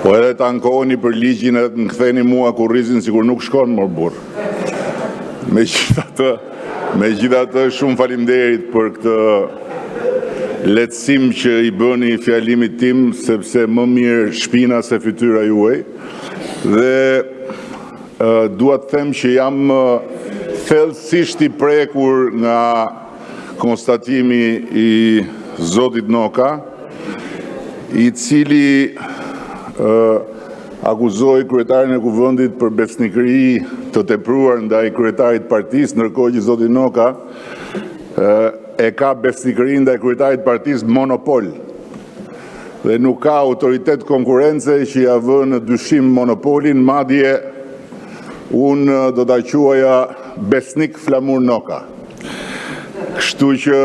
Po edhe të ankoheni për ligjin edhe të më ktheni mua kurrizin sikur nuk shkon më burr. Megjithatë, shumë faleminderit për këtë lehtësim që i bëni fjalimit tim, sepse më mirë shpina se fytyra juaj. Dhe dua të them që jam thellësisht i prekur nga konstatimi i zotit Noka, i cili akuzoi kryetarin e kuvendit për besnikëri të tepruar ndaj kryetarit të partisë, ndërkohë që zoti Noka e ka besnikëri ndaj kryetarit të partisë monopol. Dhe nuk ka autoritet konkurrence që ja vë në dyshim monopolin, madje unë do ta quaja besnik Flamur Noka. Kështu që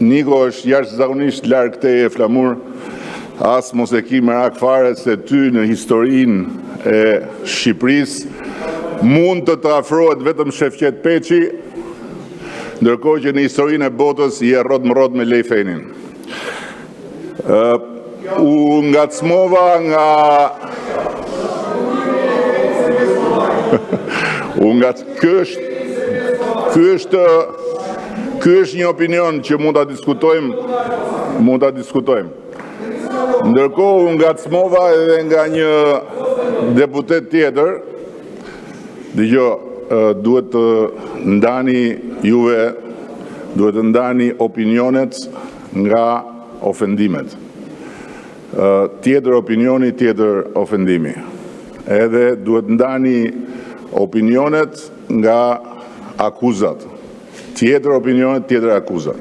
Niko është jashtëzakonisht larg teje Flamur, as mos e ki merak fare se ty në historinë e Shqipërisë mund të afrohet vetëm Shefqet Peçi, ndërkohë që në historinë e botës je rrot më rrot me Lejfenin. U ngacmova nga Ky është një opinion që mund ta diskutojmë. Ndërkohë u ngacmova edhe nga një deputet tjetër. Dëgjoj, duhet të ndani juve, duhet të ndani opinionet nga ofendimet. Tjetër opinioni, tjetër ofendimi. Edhe duhet ndani opinionet nga akuzat. Tjetër opinionet, tjetër akuzat.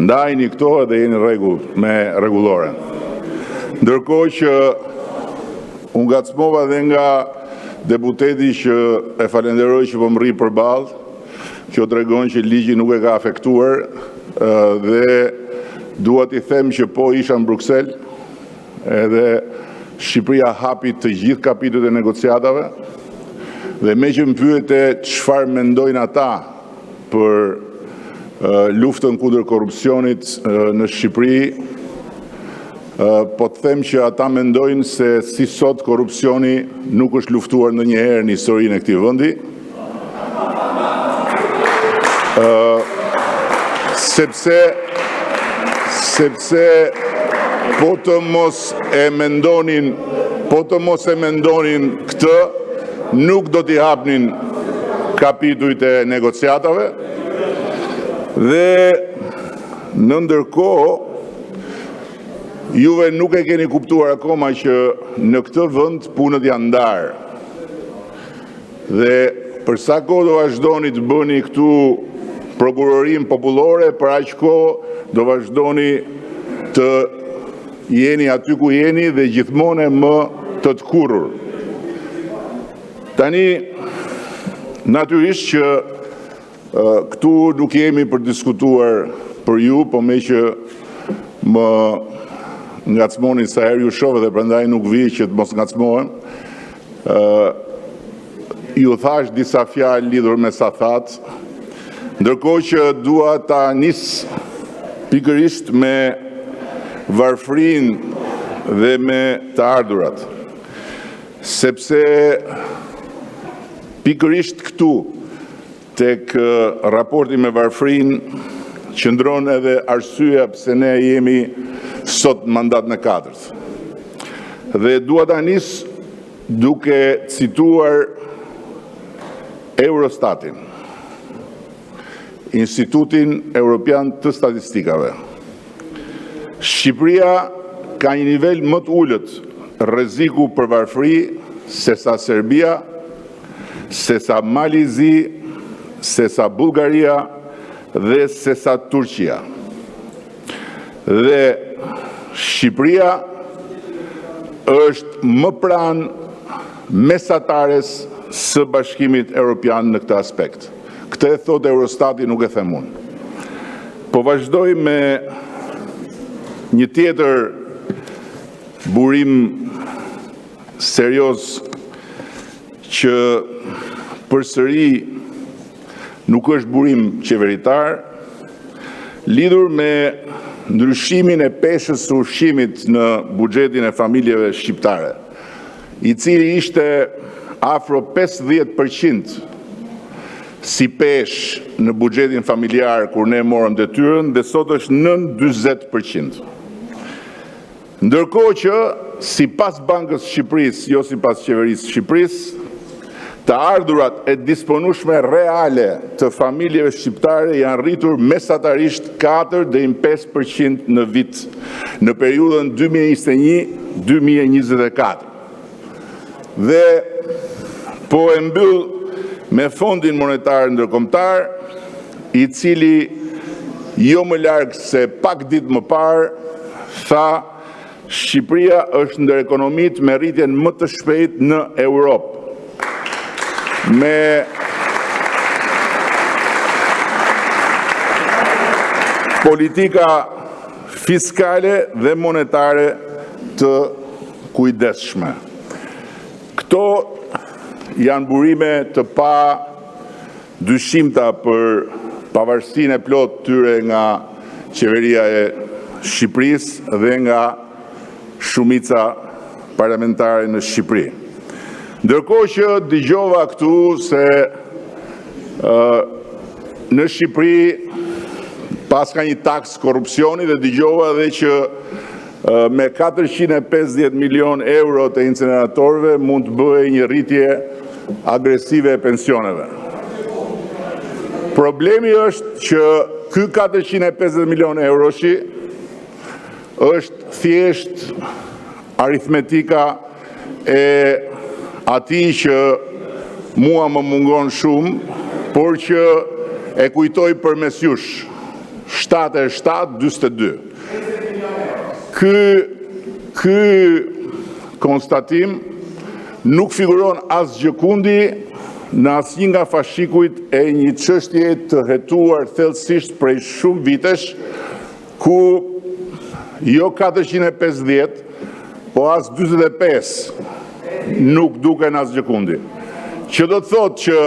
Ndajni këto edhe jeni rregull me rregulloren. Ndërkohë që u ngacmova dhe nga deputeti që e falenderoj që po më rri përballë, kjo tregon që ligji nuk e ka afektuar dhe dua t'i them që po isha në Bruksel, edhe Shqipëria hapi të gjithë kapitujt e negociatave dhe me që më pyete çfarë mendojnë ata për luftën kundër korrupsionit në Shqipëri, po të them që ata mendojnë se si sot korrupsioni nuk është luftuar ndonjëherë në historinë e këtij vendi. Sepse po të mos e mendonin këtë, nuk do t'i hapnin kapitujt e negociatave dhe në ndërkohë juve nuk e keni kuptuar akoma që në këtë vend punët janë ndarë. Dhe për sa kohë do vazhdoni të bëni këtu prokurorim popullore, për aq kohë do vazhdoni të jeni aty ku jeni dhe gjithmonë më të kurrur. Tani, natyrisht që këtu nuk jemi për diskutuar për ju, po me që më ngacmoni sa herë ju shoh dhe prandaj nuk vi që të mos ngacmohem. Ju thash disa fjalë lidhur me sa thatë, ndërkohë që dua ta nis pikërisht me varfërinë dhe me të ardhurat. Sepse pikërisht këtu tek raporti me varfërinë qëndron edhe arsyeja pse ne jemi sot mandat në 4. Dhe dua ta nis duke cituar Eurostatin, Institutin Evropian të Statistikave. Shqipëria ka një nivel më të ulët rreziku për varfëri sesa Serbia, sesa Malizi, sesa Bullgaria dhe sesa Turqia. Dhe Shqipëria është më pranë mesatares së Bashkimit Evropian në këtë aspekt. Këtë e thot Eurostati, nuk e them unë. Po vazhdoj me një tjetër burim serioz që përsëri nuk është burim qeveritar, lidhur me ndryshimin e peshës së ushqimit në buxhetin e familjeve shqiptare, i cili ishte afro 50% si peshë në buxhetin familjar kur ne morëm detyrën, dhe sot është nën 40%. Ndërkohë që sipas Bankës së Shqipërisë, jo sipas qeverisë së Shqipërisë, të ardhurat e disponueshme reale të familjeve shqiptare janë rritur mesatarisht 4 deri në 5% në vit në periudhën 2021-2024. Dhe po e mbyll me Fondin Monetar Ndërkombëtar, i cili jo më larg se pak ditë më parë tha Shqipëria është ndër ekonomitë me rritjen më të shpejtë në Europë. Me politika fiskale dhe monetare të kujdesshme. Këto janë burime të pa dyshimta për pavarësinë e plotë tyre nga qeveria e Shqipërisë dhe nga shumica parlamentare në Shqipëri. Ndërkohë që dëgjova këtu se në Shqipëri pas ka një taks korrupsioni, dhe dëgjova edhe që me 450 milion euro të inceneratorëve mund të bëhej një rritje agresive e pensioneve. Problemi është që ky 450 milion euroshi është thjesht aritmetika e ati që mua më mungon shumë, por që e kujtoj përmes jush, 7-7-42. Ky konstatim nuk figuron asgjë kundi në asnjë nga fashikujt e një çështje të hetuar thellësisht prej shumë vitesh, ku jo 450, po as 45 nuk duken asgjë kundi. Që do të thotë që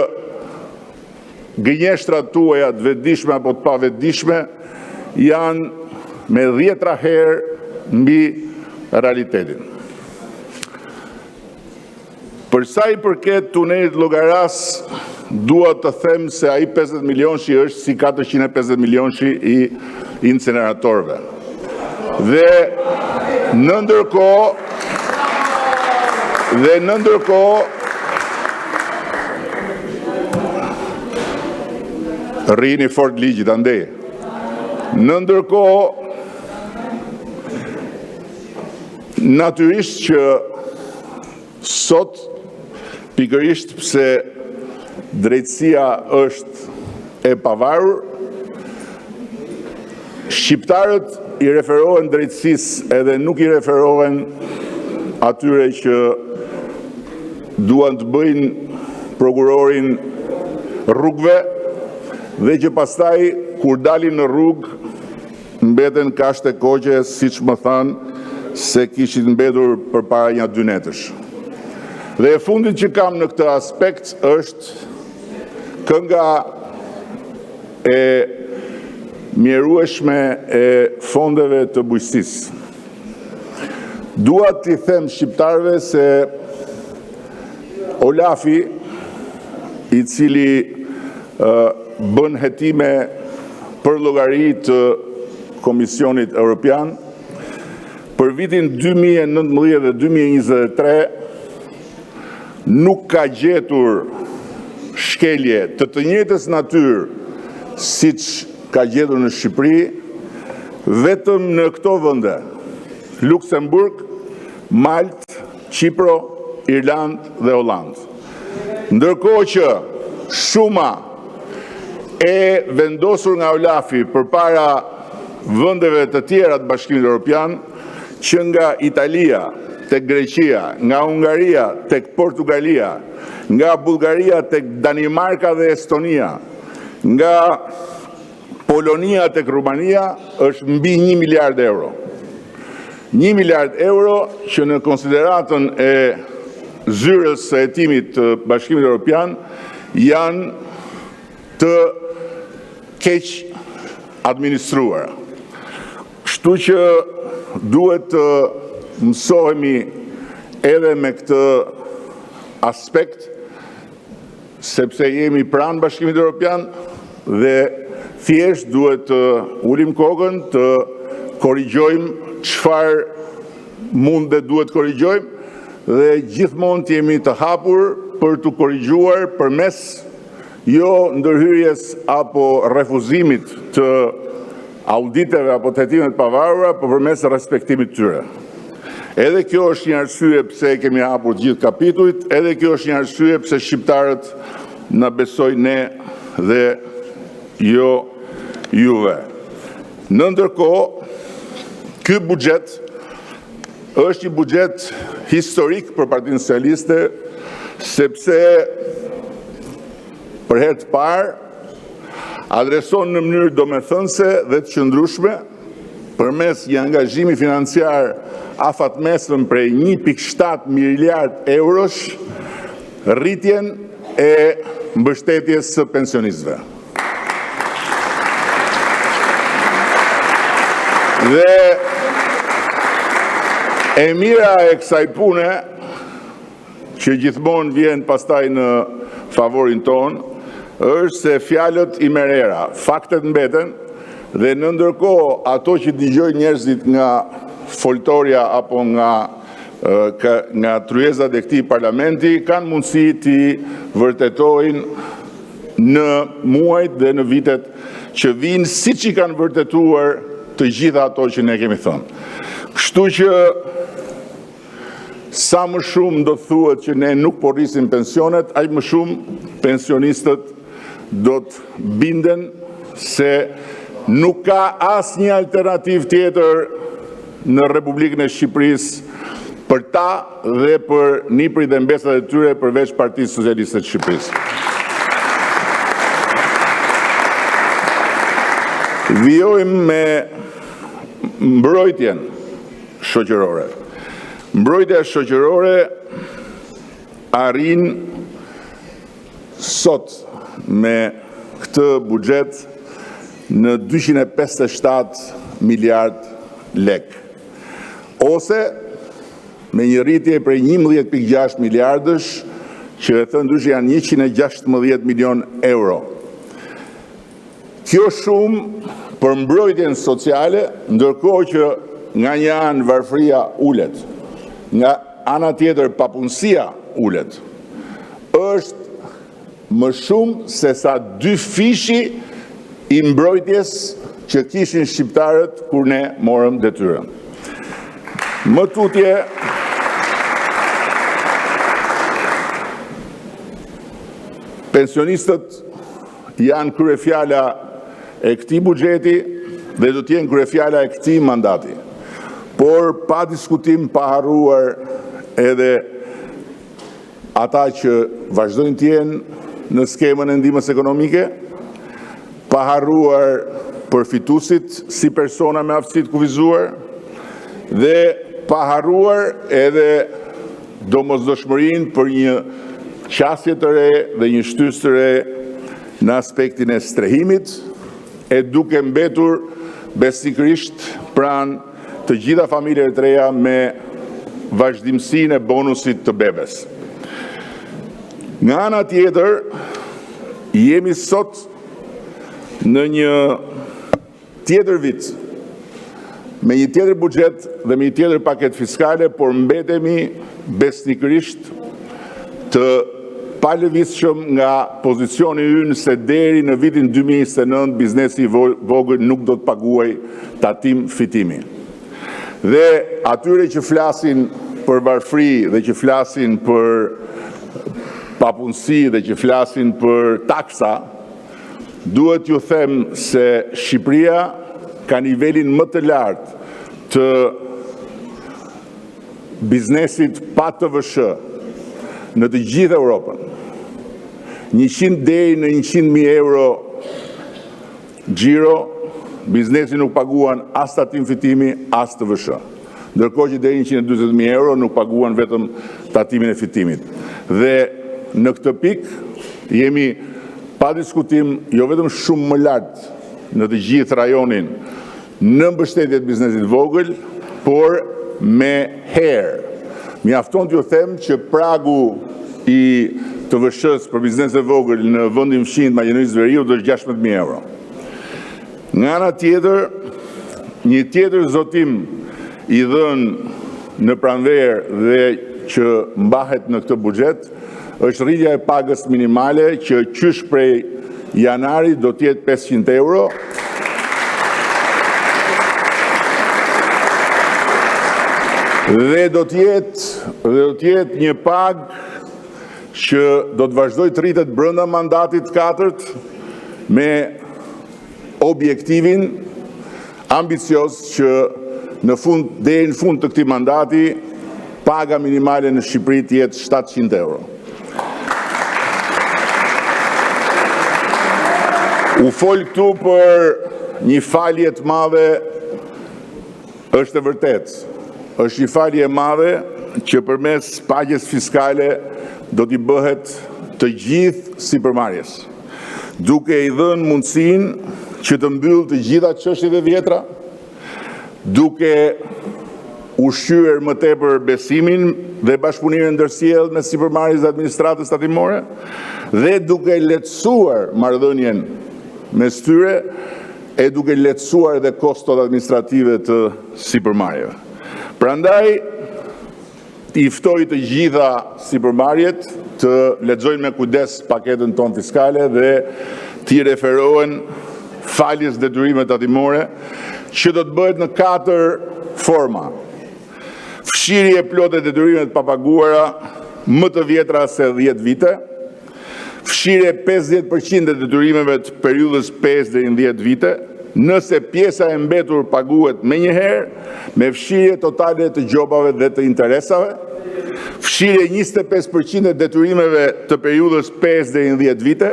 gënjeshtrat tuaja të vetëdijshme apo të pavetëdijshme janë me 10 herë mbi realitetin. Për sa i përket tunelit Llogaras, dua të them se ai 50 milionshi është si 450 milionshi i inceneratorëve. Dhe në ndërkohë rrini fort ligjit andej. Në ndërkohë natyrisht që sot pikërisht pse drejtësia është e pavarur, shqiptarët i referohen drejtësisë edhe nuk i referohen atyre që duan të bëjnë prokurorin rrugëve, dhe që pastaj kur dalin në rrugë mbeten kashte koqe, siç më thanë se kishin mbetur përpara një 2 netësh. Dhe e fundit që kam në këtë aspekt është kënga e mjerueshme e fondeve të bujqësisë. Dua t'i them shqiptarëve se Olafi, i cili bën hetime për llogari të Komisionit Evropian, për vitin 2019 dhe 2023 nuk ka gjetur shkelje të njëjtës natyrë siç ka gjetur në Shqipëri, vetëm në këto vende: Luksemburg, Maltë, Qipro, Irlandë dhe Hollandë. Ndërkohë që shuma e vendosur nga Olafi përpara vendeve të tjera të Bashkimit Evropian, që nga Italia tek Greqia, nga Hungaria tek Portugalia, nga Bullgaria tek Danimarka dhe Estonia, nga Polonia tek Rumania, është mbi 1 miliard euro. 1 miliard euro që në konsideratën e zyrës së hetimit të Bashkimit Evropian janë të keq administruara. Kështu që duhet të mësohemi edhe me këtë aspekt, sepse jemi pranë Bashkimit Evropian dhe thjesht duhet të ulim kokën, të korrigjojmë çfarë mund dhe duhet korrigjojmë dhe gjithmonë të jemi të hapur për të korrigjuar përmes jo ndërhyrjes apo refuzimit të auditeve apo tetimet pavarura, por përmes respektimit tyre. Edhe kjo është një arsye pse kemi hapur gjithë kapitujt, edhe kjo është një arsye pse shqiptarët na besojnë ne dhe jo juve. Në ndërkohë, ky buxhet është një buxhet historik për Partinë Socialiste, sepse për herë të parë adreson në mënyrë domethënëse dhe të qëndrueshme përmes një angazhimi financiar afatmesëm prej 1.7 miliard eurosh rritjen e mbështetjes së pensionistëve. Dhe e mira e kësaj pune, që gjithmonë vjen pastaj në favorin ton, është se fjalët i merera, faktet mbeten, dhe në ndërkohë ato që dëgjojnë njerëzit nga foltoria apo nga tryezat e këtij parlamenti kanë mundësi të vërtetojnë në muajt dhe në vitet që vinë, siç i kanë vërtetuar të gjitha ato që ne kemi thënë. Kështu që sa më shumë do thuhet që ne nuk po rrisim pensionet, aq më shumë pensionistët do të binden se nuk ka asnjë alternativë tjetër në Republikën e Shqipërisë për ta dhe për niprit dhe mbesat e tyre përveç Partisë Socialiste të Shqipërisë. Vijojmë me mbrojtjen shoqërore. Mbrojtja shoqërore arrin sot me këtë buxhet në 257 miliard lek, ose me një rritje prej 11.6 miliardësh, që e thënë ndryshe janë 116 milion euro. Kjo shumë për mbrojtjen sociale, ndërkohë që nga një anë varfëria ulet, nga ana tjetër papunësia ulet, është më shumë se sa 2 fishi i mbrojtjes që kishin shqiptarët kur ne morëm detyrën. Më tutje, pensionistët janë kryefjala e këtij buxheti dhe do të jenë kryefjala e këtij mandati. Por pa diskutim, pa harruar edhe ata që vazhdojnë të jenë në skemën e ndihmës ekonomike, pa harruar përfituesit si persona me aftësi të kufizuar dhe pa harruar edhe domosdoshmërinë për një qasje të re dhe një shtysë të re në aspektin e strehimit, e duke mbetur besnikërisht pranë të gjitha familjet e reja me vazhdimsinë e bonusit të bebes. Nga ana tjetër, jemi sot në një tjetër vit, me një tjetër buxhet dhe me një tjetër paket fiskale, por mbetemi besnikërisht të palëvizshëm nga pozicioni ynë se deri në vitin 2029 biznesi i vogël nuk do të paguaj tatim fitimi. Dhe atyre që flasin për varfëri dhe që flasin për papunësi dhe që flasin për taksa, duhet ju them se Shqipëria ka nivelin më të lartë të biznesit pa TVSH në të gjithë Europën. 100 deri në 100.000 euro xhiro, biznesi nuk paguan as tatim fitimi, as TVSH. Ndërkohë që deri 140.000 euro nuk paguan vetëm tatimin e fitimit. Dhe në këtë pikë jemi pa diskutim jo vetëm shumë më lartë në të gjithë rajonin në mbështetjet biznesit vogël, por me herë. Mjafton t'ju them që pragu i të vëshës për bizneset vogël në vendin fshinjtë Maqedonisë së Veriut është 16.000 euro. Nga ana tjetër, një tjetër zotim i dhënë në pranverë dhe që mbahet në këtë buxhet është rritja e pagës minimale që qysh prej janarit do t'jetë 500 euro. Dhe do t'jetë një pagë që do të vazhdoj të rritet brenda mandatit 4 me objektivin ambicios që deri në fund të këtij mandati paga minimale në Shqipëri të jetë 700 euro. U fol këtu për një falje të madhe, është e vërtetë. Është një falje e madhe që përmes pagjes fiskale do t'i bëhet të gjithë sipërmarrjes, duke i dhënë mundësinë që të mbyllë të gjitha çështjet e vjetra, duke ushqyer më tepër besimin dhe bashkëpunimin ndërsjellë me sipërmarrjes dhe administratës tatimore dhe duke lehtësuar marrëdhënien mes tyre e duke lehtësuar edhe kostot administrative të sipërmarrjeve. Prandaj i ftoj të gjitha sipërmarrjet të lexojnë me kujdes paketën tonë fiskale dhe t'i referohen faljes detyrimeve tatimore që do të bëhet në 4 forma. Fshirje plotë e detyrimeve të papaguara më të vjetra se 10 vite, fshirje 50% e detyrimeve të periudhës 5 deri në 10 vite, nëse pjesa e mbetur paguhet me njëherë, me fshirje totale të gjobave dhe të interesave, fshirje 25% e detyrimeve të periudhës 5 deri në 10 vite,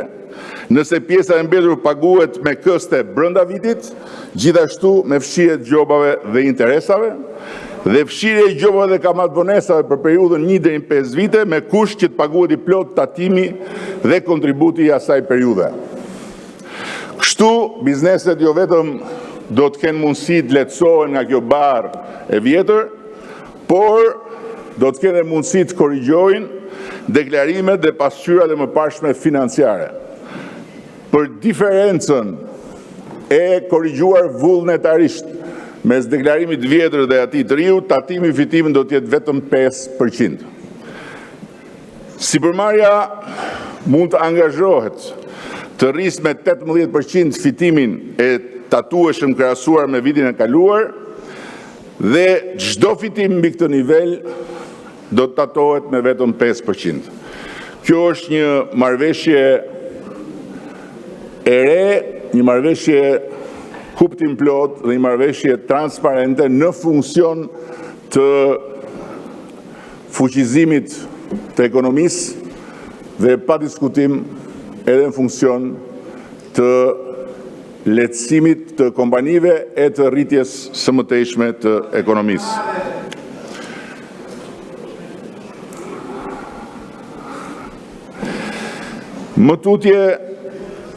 nëse pjesa e mbetur paguhet me këste brenda vitit, gjithashtu me fshirje të gjobave dhe interesave, dhe fshirje i gjobave dhe kamatvonesave për periudhën 1 deri në 5 vite, me kusht që të paguhet i plot tatimi dhe kontributi i asaj periudhe. Kështu, bizneset jo vetëm do të kenë mundësi të lehtësohen nga kjo barë e vjetër, por do të kenë mundësi të korrigjojnë deklarimet dhe pasqyrat e mëparshme financiare. Për diferencën e korrigjuar vullnetarisht mes deklarimit vjetër dhe atij të riu, tatimi i fitimit do të jetë vetëm 5%. Sipërmarrja mund të angazhohet të rrisë me 18% fitimin e tatueshëm krahasuar me vitin e kaluar dhe çdo fitim mbi këtë nivel do të tatohet me vetëm 5%. Kjo është një marrëveshje e re, një marrëveshje kuptim plot dhe një marrëveshje transparente në funksion të fuqizimit të ekonomisë dhe pa diskutim edhe në funksion të lehtësimit të kompanive e të rritjes së mëtejshme të ekonomisë. Më tutje,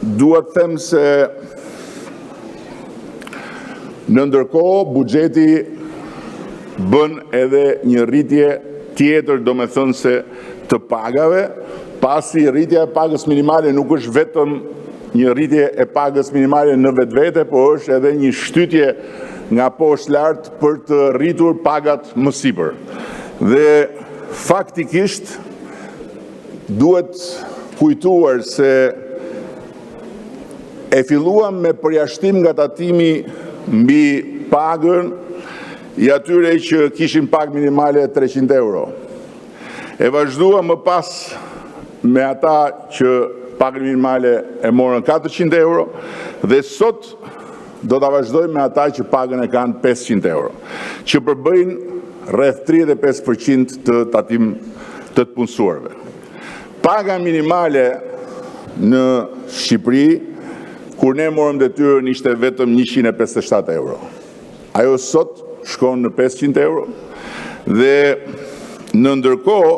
duhet të them se në ndërkohë buxheti bën edhe një rritje tjetër, domethënëse të pagave, pasi rritja e pagës minimale nuk është vetëm një rritje e pagës minimale në vetvete, por është edhe një shtytje nga poshtë lart për të rritur pagat më sipër. Dhe faktikisht duhet kujtuar se e filluam me përjashtim nga tatimi mbi pagën i atyre që kishin pagë minimale 300 euro. E vazhduam më pas me ata që pagën minimale e morën 400 euro dhe sot do ta vazhdojmë me ata që pagën e kanë 500 euro, që përbëjnë rreth 35% të tatim të punësuarve. Paga minimale në Shqipëri, kur ne morëm detyrën, ishte vetëm 157 euro. Ajo sot shkon në 500 euro dhe në ndërkohë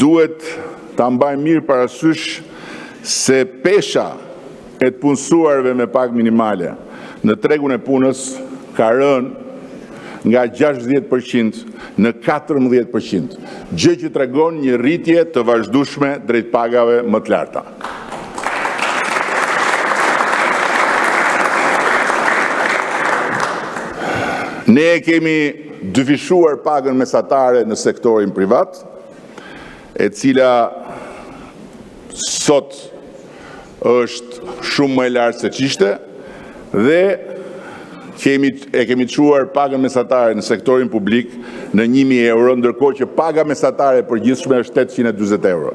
duhet ta mbajmë mirë parasysh se pesha e të punësuarve me pagë minimale në tregun e punës ka rënë nga 60% në 14%, gjë që tregon një rritje të vazhdueshme drejt pagave më të larta. Ne kemi dyfishuar pagën mesatare në sektorin privat, e cila sot është shumë më e lartë se ç'ishte, dhe e kemi çuar pagën mesatare në sektorin publik në 1.000 euro, ndërkohë që paga mesatare e përgjithshme është 840 euro.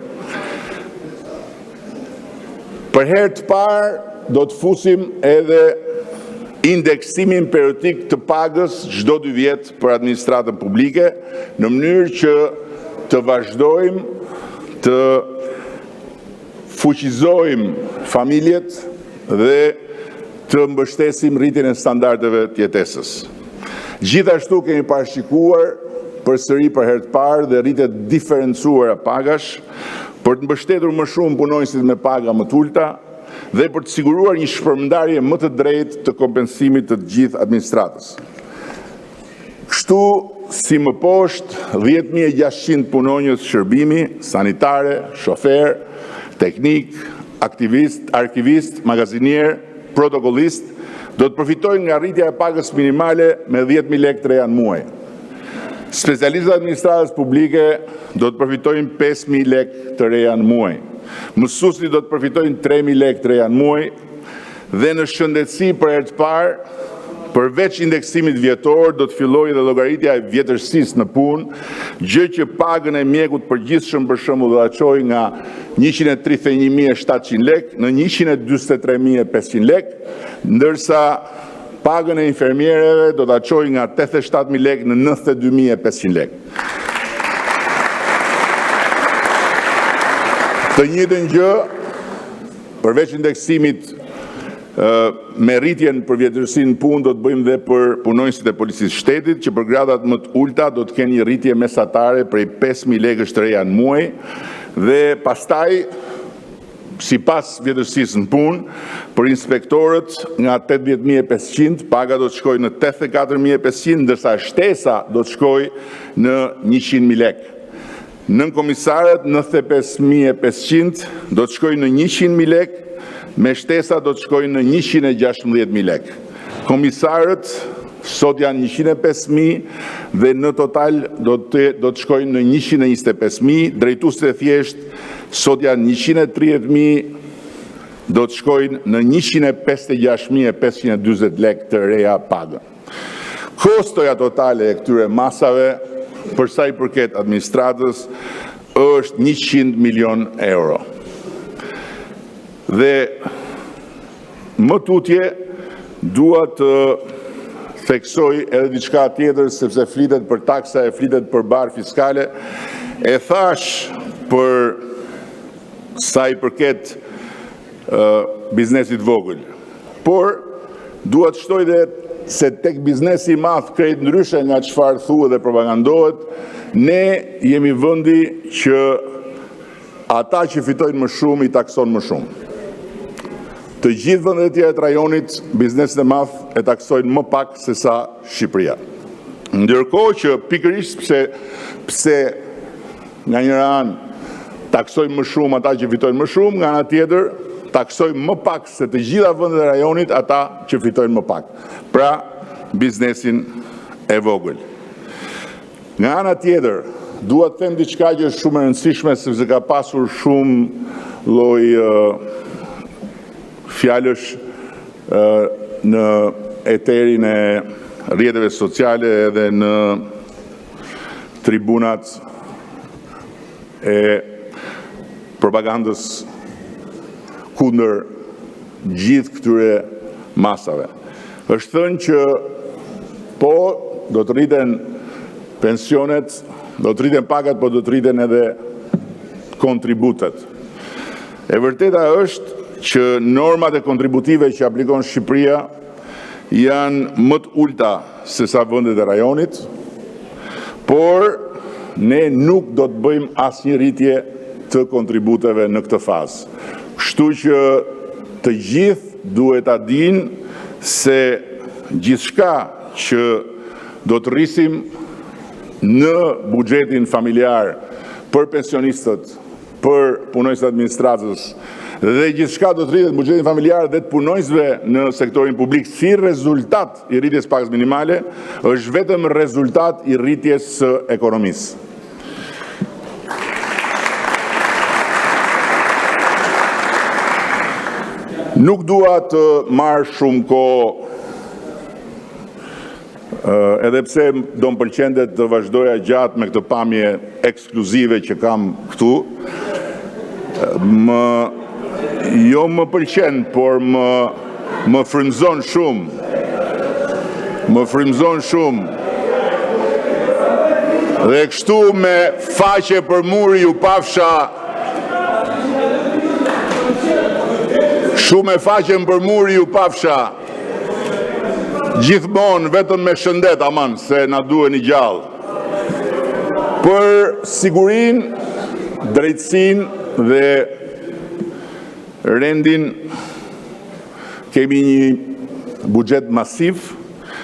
Për herë të parë do të fusim edhe indeksimin periodik të pagës çdo 2 vjet për administratën publike, në mënyrë që të vazhdojmë të fuqizojmë familjet dhe të mbështesim rritjen e standardeve të jetesës. Gjithashtu kemi parashikuar përsëri për herë të parë dhe rritje diferencuara pagash për të mbështetur më shumë punonjësit me paga më të ulta dhe për të siguruar një shpërndarje më të drejtë të kompensimit të gjithë administratës. Kështu si më poshtë, 10.600 punonjës shërbimi, sanitare, shofer, teknik, aktivist, arkivist, magazinier, protokollist, do të përfitojnë nga rritja e pagës minimale me 10.000 lekë të reja në muaj. Specialistët e administratës publike do të përfitojnë 5.000 lekë të reja në muaj. Mësuesit do të përfitojnë 3.000 lekë të reja në muaj dhe në shëndetësi për herë të parë, përveç indeksimit vjetor, do të fillojë dhe llogaritja e vjetërsisë në punë, gjë që pagën e mjekut përgjithshëm për shembull do ta çojë nga 131.700 lekë në 143.500 lekë, ndërsa pagën e infermierëve do ta çojë nga 87.000 lekë në 92.500 lekë. Të njëjtën gjë, përveç indeksimit me rritjen për vjetërsinë në punë do të bëjmë dhe për punonjësit e policisë shtetit, që për gradat më të ulta do të kenë një rritje mesatare prej 5.000 lekësh të reja në muaj, dhe pastaj, sipas vjetërsisë në punë, për inspektorët nga 18.500, paga do të shkojë në 84.500, ndërsa shtesa do të shkojë në 100.000 lekë. Nën komisarët 95.500 do të shkojë në 100.000 lekë, me shtesa do të shkojnë në 116.000 lekë. Komisarët sot janë 105.000 dhe në total do të shkojnë në 125.000, drejtuesit e thjesht sot janë 130.000, do të shkojnë në 156.540 lekë të reja pagën. Kostoja totale e këtyre masave për sa i përket administratës është 100 milion euro. Dhe më tutje dua të theksoj edhe diçka tjetër, sepse flitet për taksa e flitet për barë fiskale. E thash për sa i përket biznesit vogël, por dua të shtoj dhe se tek biznesi i madh krejt ndryshe nga çfarë thuhet dhe propagandohet, ne jemi vendi që ata që fitojnë më shumë i takson më shumë. Të gjithë vendet e tjera të rajonit, bizneset e madh e taksojnë më pak se sa Shqipëria. Ndërkohë që pikërisht pse nga njëra anë taksojnë më shumë ata që fitojnë më shumë, nga ana tjetër taksojnë më pak se të gjitha vendet e rajonit ata që fitojnë më pak. Pra, biznesin e vogël. Nga ana tjetër, dua të them diçka që është shumë e rëndësishme, sepse ka pasur shumë lloj fjalësh në eterin e rrjeteve sociale edhe në tribunat e propagandës kundër gjithë këtyre masave. Është thënë që po do të rriten pensionet, do të rriten pagat, po do të rriten edhe kontributet. E vërteta është që normat e kontributive që aplikon Shqipëria janë më të ulta se sa vendet e rajonit, por ne nuk do të bëjmë asnjë rritje të kontributeve në këtë fazë. Kështu që të gjithë duhet ta dinë se gjithçka që do të rrisim në buxhetin familjar për pensionistët, për punojnësit administratës dhe gjithçka do të rritet në buxhetin familjar dhe të punojnësve në sektorin publik si rezultat i rritjes pagës minimale, është vetëm rezultat i rritjes së ekonomisë. Nuk dua të marr shumë kohë, edhe pse do më pëlqente të vazhdoja gjatë me këtë pamje ekskluzive që kam këtu. Jo më pëlqen, por më frymëzon shumë. Më frymëzon shumë. Dhe kështu me faqe për muri ju pafsha shumë e faqen për muri ju pafsha, gjithmonë vetëm me shëndet, aman, se na duhen i gjallë. Për sigurin, drejtsin dhe rendin, kemi një buxhet masiv,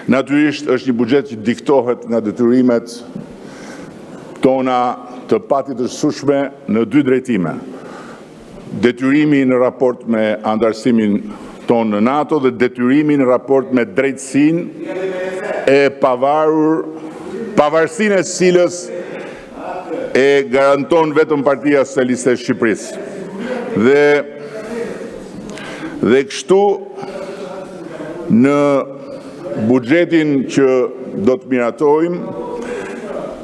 natyrisht është një buxhet që diktohet nga detyrimet tona të patjetërshme në dy drejtime. Detyrimi në raport me antarësimin tonë në NATO dhe detyrimi në raport me drejtësinë e pavarësinë e cilës e garanton vetëm Partia Socialiste e Shqipërisë. Dhe kështu në buxhetin që do të miratojmë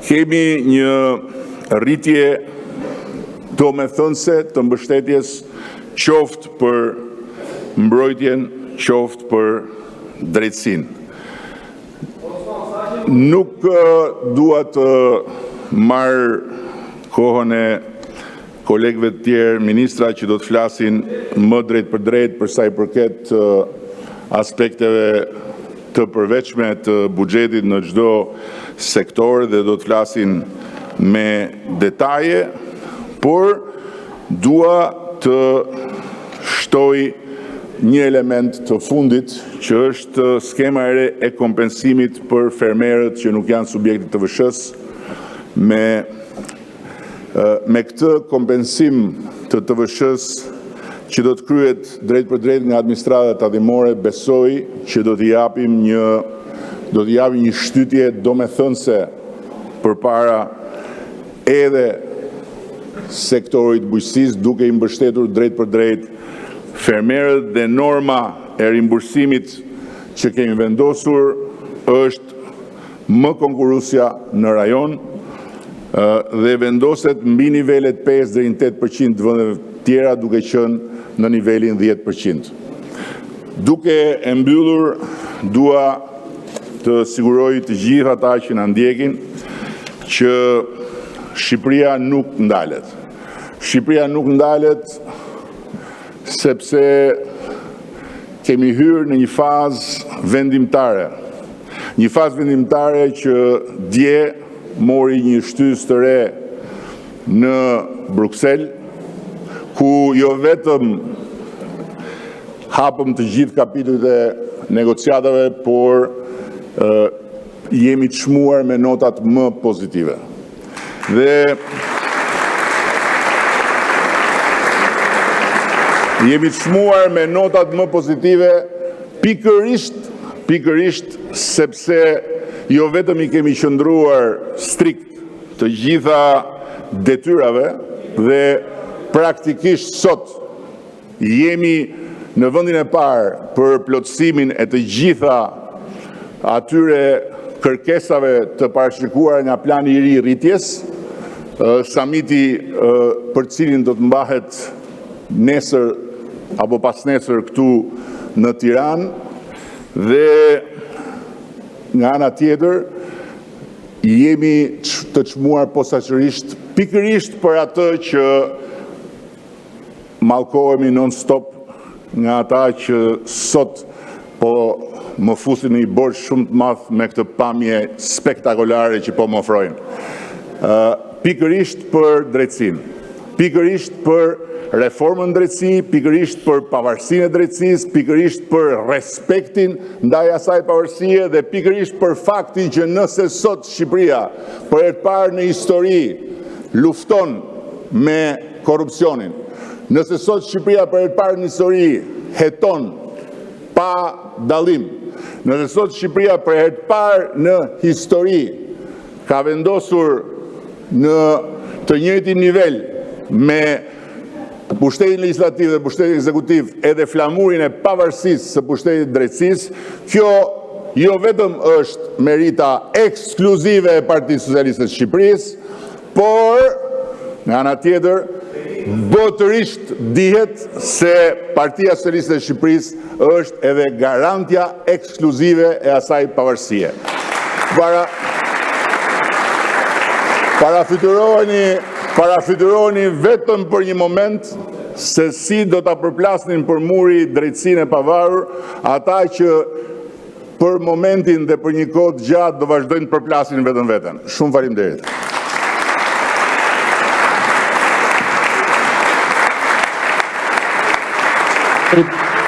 kemi një rritje domethënëse të mbështetjes qoftë për mbrojtjen, qoftë për drejtësinë. Nuk dua të marr kohën e kolegëve të tjerë ministra që do të flasin më drejt për drejt për sa i përket aspekteve të përveçme të buxhetit në çdo sektor dhe do të flasin me detaje, por dua të shtoj një element të fundit që është skema e re e kompensimit për fermerët që nuk janë subjekte të TVSH-s. Me këtë kompensim të TVSH-s që do të kryhet drejt për drejt nga administratat tatimore, besoj që do t'i japim një shtytje domethënëse përpara edhe sektorit bujqësisë, duke i mbështetur drejt për drejt fermerët dhe norma e rimbursimit që kemi vendosur është më konkurruesja në rajon dhe vendoset mbi nivelet 5 deri në 8% të vendeve tjera duke qenë në nivelin 10%. Duke e mbyllur, dua të siguroj të gjithë ata që na ndjekin që Shqipëria nuk ndalet. Shqipëria nuk ndalet sepse kemi hyrë në një fazë vendimtare. Një fazë vendimtare që dje mori një shtysë të re në Bruksel, ku jo vetëm hapëm të gjithë kapitujt e negociatave, por jemi të çmuar me notat më pozitive. Dhe jemi të çmuar me notat më pozitive pikërisht sepse jo vetëm i kemi qëndruar strikt të gjitha detyrave dhe praktikisht sot jemi në vendin e parë për plotësimin e të gjitha atyre kërkesave të parashikuara nga plani i ri i rritjes, samiti për cilin do të mbahet nesër apo pasnesër këtu në Tiranë, dhe nga ana tjetër jemi të çmuar posaçërisht pikërisht për atë që mallkohemi non-stop nga ata që sot po më fusin një borxh shumë të madh me këtë pamje spektakolare që po më ofrojnë. Pikërisht për drejtësinë. pikërisht për reformën drejtësi, pikërisht për pavarësinë e drejtësisë, pikërisht për respektin ndaj asaj pavarësie dhe pikërisht për faktin që nëse sot Shqipëria për herë të parë në histori lufton me korrupsionin, nëse sot Shqipëria për herë të parë në histori heton pa dallim, nëse sot Shqipëria për herë të parë në histori ka vendosur në të njëjtin nivel me pushtetin legislativ dhe pushtetin ekzekutiv edhe flamurin e pavarësisë së pushtetit drejtësisë, kjo jo vetëm është merita ekskluzive e Partisë Socialiste të Shqipërisë, por nga ana tjetër botërisht dihet se Partia Socialiste e Shqipërisë është edhe garantja ekskluzive e asaj pavarësie. Parafytyroni vetëm për një moment se si do ta përplasnin për muri drejtësinë e pavarur ata që për momentin dhe për një kohë të gjatë do vazhdojnë të përplasin vetëm veten. Shumë faleminderit.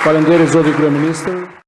Faleminderit zoti kryeministër.